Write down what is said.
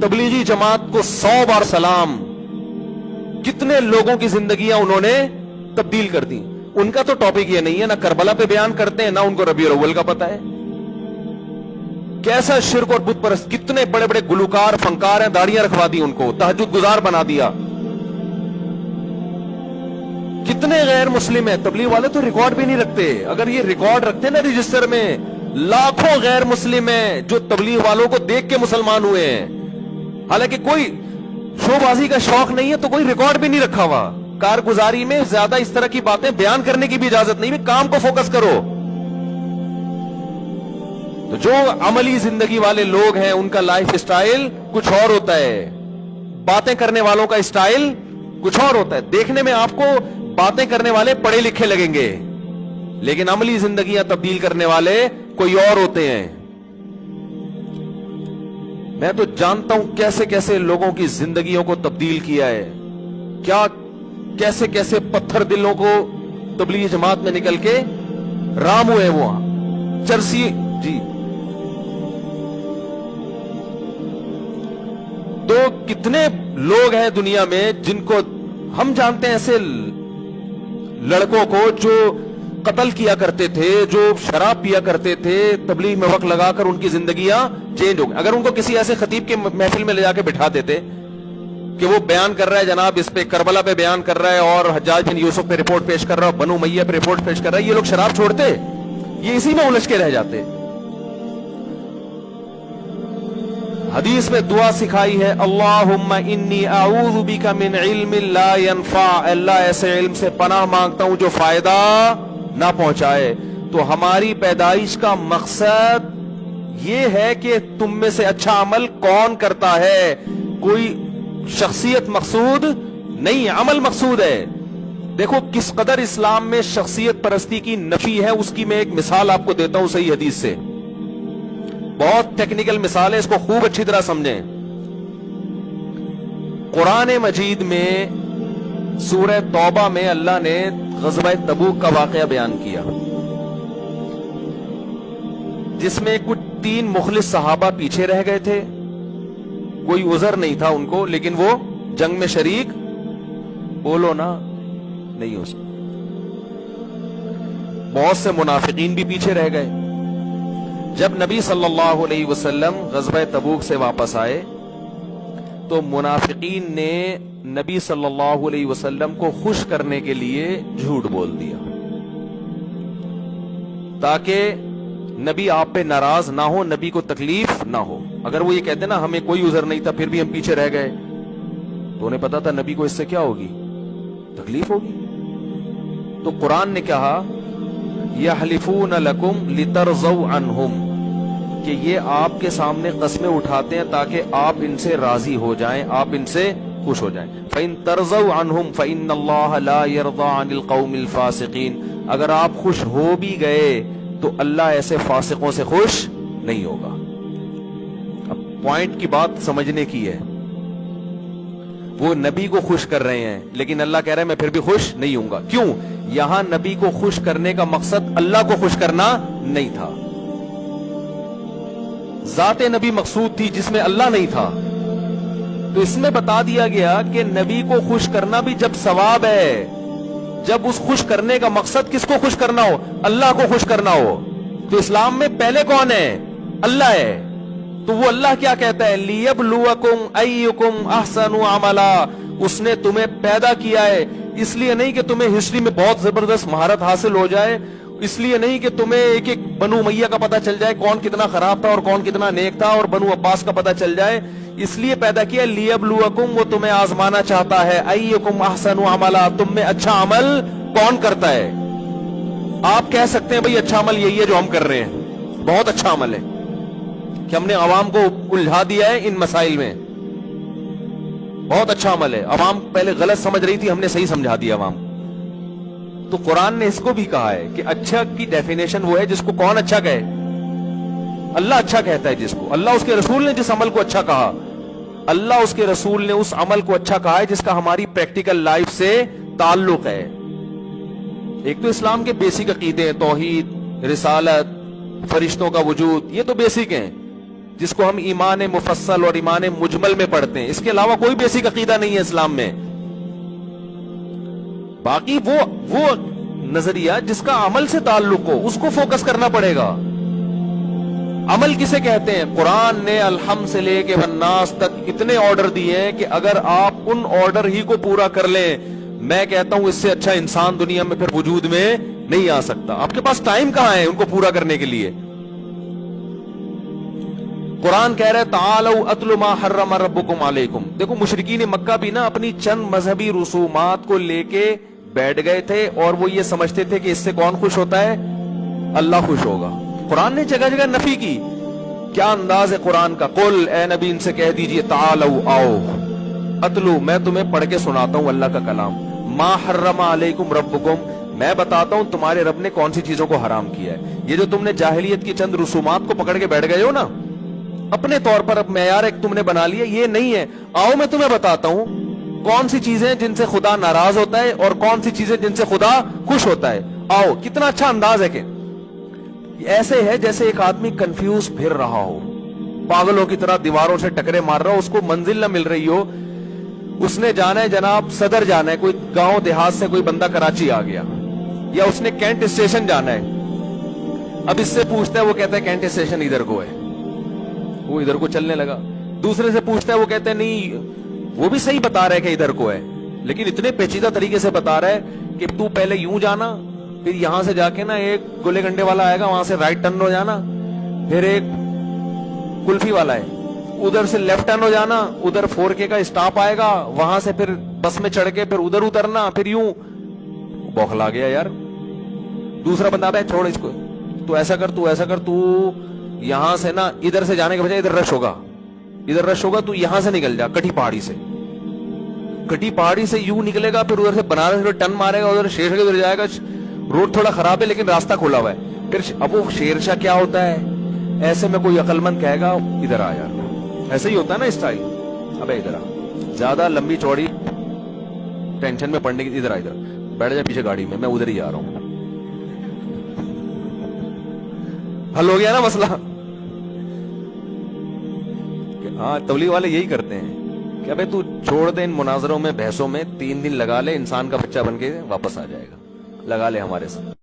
तबलीगी जमात को 100 बार सलाम। कितने लोगों की जिंदगियां उन्होंने तब्दील कर दी। उनका तो टॉपिक ये नहीं है, ना करबला पे बयान करते हैं, ना उनको रबीउल अव्वल का पता है। कैसा शिर्क और बुत परस्त। कितने बड़े बड़े गुलकार फनकार हैं, दाढ़ियां रखवा दी उनको, तहज्जुद गुजार बना दिया। कितने गैर मुस्लिम है। तबलीग वाले तो रिकॉर्ड भी नहीं रखते। अगर ये रिकॉर्ड रखते ना रजिस्टर में, लाखों गैर मुस्लिम हैं जो तबलीग वालों को देख के मुसलमान हुए हैं। हालांकि कोई शोबाजी का शौक नहीं है तो कोई रिकॉर्ड भी नहीं रखा हुआ। कारगुजारी में ज्यादा इस तरह की बातें बयान करने की भी इजाजत नहीं है। काम को फोकस करो। तो जो अमली जिंदगी वाले लोग हैं उनका लाइफ स्टाइल कुछ और होता है, बातें करने वालों का स्टाइल कुछ और होता है। देखने में आपको बातें करने वाले पढ़े लिखे लगेंगे, लेकिन अमली जिंदगियां तब्दील करने वाले कोई और होते हैं। मैं तो जानता हूं कैसे कैसे लोगों की जिंदगियों को तब्दील किया है, क्या कैसे कैसे पत्थर दिलों को तबलीगी जमात में निकल के राम हुए। वो चरसी जी तो कितने लोग हैं दुनिया में जिनको हम जानते हैं, ऐसे लड़कों को जो कत्ल किया करते थे, जो शराब पिया करते थे, तबलीग में वक्त लगाकर उनकी जिंदगियां चेंज हो गई। अगर उनको किसी ऐसे खतीब के महफिल में ले जाके बिठा देते कि वो बयान कर रहा है, जनाब इस पे करबला पे बयान कर रहा है और हज्जाज बिन यूसुफ पे रिपोर्ट पेश कर रहा है, बनु उमय्या पे रिपोर्ट पेश कर रहा है, ये लोग शराब छोड़ते? ये इसी में उलझ के रह जाते। हदीस में दुआ सिखाई है, अल्लाहुम्मा इन्नी अऊज़ु बिका मिन इल्मिन ला यनफा। अल्लाह ऐसे इल्म से पनाह मांगता हूं जो फायदा ना पहुंचाए। तो हमारी पैदाइश का मकसद ये है कि तुम में से अच्छा अमल कौन करता है। कोई शख्सियत मकसूद नहीं, अमल मकसूद है। देखो किस कदर इस्लाम में शख्सियत परस्ती की नफी है, उसकी मैं एक मिसाल आपको देता हूं सही हदीस से। बहुत टेक्निकल मिसाल है, इसको खूब अच्छी तरह समझें। कुरान मजीद में सूरह तौबा में अल्लाह ने ग़ज़वा तबूक का वाक़या बयान किया, जिसमें कुछ 3 मुखलिस सहाबा पीछे रह गए थे। कोई उज़र नहीं था उनको, लेकिन वो जंग में शरीक बोलो ना नहीं हो सकता। बहुत से मुनाफिकीन भी पीछे रह गए। जब नबी सल्लल्लाहु अलैहि वसल्लम ग़ज़वा तबूक से वापस आए तो मुनाफिकीन ने नबी सल्लल्लाहु अलैहि वसल्लम को खुश करने के लिए झूठ बोल दिया, ताकि नबी आप पे नाराज ना हो, नबी को तकलीफ ना हो। अगर वो ये कहते ना हमें कोई उज़र नहीं था फिर भी हम पीछे रह गए, तो उन्हें पता था नबी को इससे क्या होगी, तकलीफ होगी। तो कुरान ने कहा, यहलिफून लकुम लितरज़ौ अन्हुम, कि ये आपके सामने कस्में उठाते हैं ताकि आप इनसे राजी हो जाएं, आप इनसे खुश हो जाएं। फ़इन तरज़ौ अन्हुम फ़इन्नल्लाह ला यरज़ा अनिल क़ौमिल फ़ासिक़ीन। अगर आप खुश हो भी गए तो अल्लाह ऐसे फासिकों से खुश नहीं होगा। अब पॉइंट की बात समझने की है। वो नबी को खुश कर रहे हैं, लेकिन अल्लाह कह रहा है मैं फिर भी खुश नहीं हूंगा। क्यों? यहां नबी को खुश करने का मकसद अल्लाह को खुश करना नहीं था, ज़ाते नबी मकसूद थी जिसमें अल्लाह नहीं था। तो इसमें बता दिया गया कि नबी को खुश करना भी जब सवाब है, जब उस खुश करने का मकसद किसको खुश करना हो, अल्लाह को खुश करना हो। तो इस्लाम में पहले कौन है? अल्लाह है। तो वो अल्लाह क्या कहता है, लियब्लुवकुम अय्युकुम अहसनु अमला। उसने तुम्हें पैदा किया है, इसलिए नहीं कि तुम्हें हिस्ट्री में बहुत जबरदस्त महारत हासिल हो जाए, इसलिए नहीं कि तुम्हें एक एक बनु उमय्या का पता चल जाए कौन कितना खराब था और कौन कितना नेक था, और बनु अब्बास का पता चल जाए। इसलिए पैदा किया लियब्लुवकुम, वो तुम्हें आजमाना चाहता है, अय्युकुम अहसनु अमला, तुम में अच्छा अमल कौन करता है। आप कह सकते हैं भाई अच्छा अमल यही है जो हम कर रहे हैं, बहुत अच्छा अमल है कि हमने अवाम को उलझा दिया है इन मसाइल में, बहुत अच्छा अमल है। अवाम पहले गलत समझ रही थी, हमने सही समझा दिया अवाम। तो कुरान ने इसको भी कहा है कि अच्छा की डेफिनेशन वो है जिसको कौन अच्छा कहे, अल्लाह अच्छा कहता है जिसको। अल्लाह उसके रसूल ने जिस अमल को अच्छा कहा, अल्लाह उसके रसूल ने उस अमल को अच्छा कहा है जिसका हमारी प्रैक्टिकल लाइफ से ताल्लुक है। एक तो इस्लाम के बेसिक अकीदे हैं, तौहीद, रिसालत, फरिश्तों का वजूद, ये तो बेसिक हैं। جس کو ہم ایمان مفصل اور ایمان مجمل میں پڑھتے ہیں. اس کے علاوہ کوئی بیسک عقیدہ نہیں ہے اسلام میں. باقی وہ نظریہ جس کا عمل سے تعلق ہو اس کو فوکس کرنا پڑے گا. عمل کسے کہتے ہیں؟ قرآن نے الحمد سے لے کے والناس تک اتنے آرڈر دیے ہیں کہ اگر آپ ان آرڈر ہی کو پورا کر لیں، میں کہتا ہوں اس سے اچھا انسان دنیا میں پھر وجود میں نہیں آ سکتا. آپ کے پاس ٹائم کہاں ہے ان کو پورا کرنے کے لیے؟ قرآن کہہ رہے تعالوا اتل ما حرم ربکم علیکم. دیکھو مشرکین مکہ بھی نا اپنی چند مذہبی رسومات کو لے کے بیٹھ گئے تھے اور وہ یہ سمجھتے تھے کہ اس سے کون خوش ہوتا ہے؟ اللہ خوش ہوگا. قرآن نے جگہ جگہ نفی کی. کیا انداز ہے قرآن کا؟ قل، اے نبی ان سے کہہ دیجئے تعالوا آؤ، اتلو میں تمہیں پڑھ کے سناتا ہوں اللہ کا کلام، ما حرم علیکم ربکم، میں بتاتا ہوں تمہارے رب نے کون سی چیزوں کو حرام کیا ہے. یہ جو تم نے جاہلیت کی چند رسومات کو پکڑ کے بیٹھ گئے ہو نا اپنے طور پر، اب معیار ایک تم نے بنا لیا، یہ نہیں ہے. آؤ میں تمہیں بتاتا ہوں کون سی چیزیں جن سے خدا ناراض ہوتا ہے اور کون سی چیزیں جن سے خدا خوش ہوتا ہے. آؤ. کتنا اچھا انداز ہے کہ ایسے ہے جیسے ایک آدمی کنفیوز پھر رہا ہو، پاگلوں کی طرح دیواروں سے ٹکرے مار رہا ہو، اس کو منزل نہ مل رہی ہو. اس نے جانا ہے جناب صدر جانا ہے، کوئی گاؤں دیہات سے کوئی بندہ کراچی آ گیا، یا اس نے کینٹ اسٹیشن جانا ہے. اب اس سے پوچھتا ہے، وہ کہتا ہے کینٹ اسٹیشن ادھر کو ہے، وہ ادھر کو چلنے لگا. دوسرے سے پوچھتا ہے، وہ کہتا ہے نہیں وہ بھی صحیح بتا رہا ہے کہ ادھر کو ہے، لیکن اتنے پیچیدہ طریقے سے بتا رہا ہے کہ تو پہلے یوں جانا، پھر یہاں سے جا کے نا ایک گولے گنڈے والا آئے گا، وہاں سے رائٹ ٹرن ہو جانا، پھر ایک کلفی والا ہے ادھر سے لیفٹ ٹرن ہو جانا، ادھر 4K کا اسٹاپ آئے گا، وہاں سے پھر بس میں چڑھ کے پھر ادھر اترنا، پھر یوں. بوکھلا گیا یار. دوسرا بندہ ہے چھوڑ اس کو، تو ایسا کر، تو ایسا کر، تو یہاں سے نا ادھر سے جانے کے بجائے ادھر رش ہوگا، تو یہاں سے نکل جا کٹھی پہاڑی سے یوں نکلے گا، پھر ادھر سے بنارس ٹرن مارے گا، ادھر شیر ادھر جائے گا. روڈ تھوڑا خراب ہے لیکن راستہ کھلا ہوا ہے. پھر اب وہ شیر شاہ کیا ہوتا ہے؟ ایسے میں کوئی عقل مند کہے گا ادھر آ یار، ایسے ہی ہوتا ہے نا اسٹائل. ابے ادھر آ، زیادہ لمبی چوڑی ٹینشن میں پڑنے کی، ادھر آ، ادھر بیٹھ جائے پیچھے گاڑی میں ادھر ہی آ رہا ہوں. حل ہو گیا نا مسئلہ. ہاں تبلیغ والے یہی کرتے ہیں کہ ابے تو چھوڑ دے ان مناظروں میں، بحثوں میں، 3 دن لگا لے، انسان کا بچہ بن کے واپس آ جائے گا. لگا لے ہمارے ساتھ.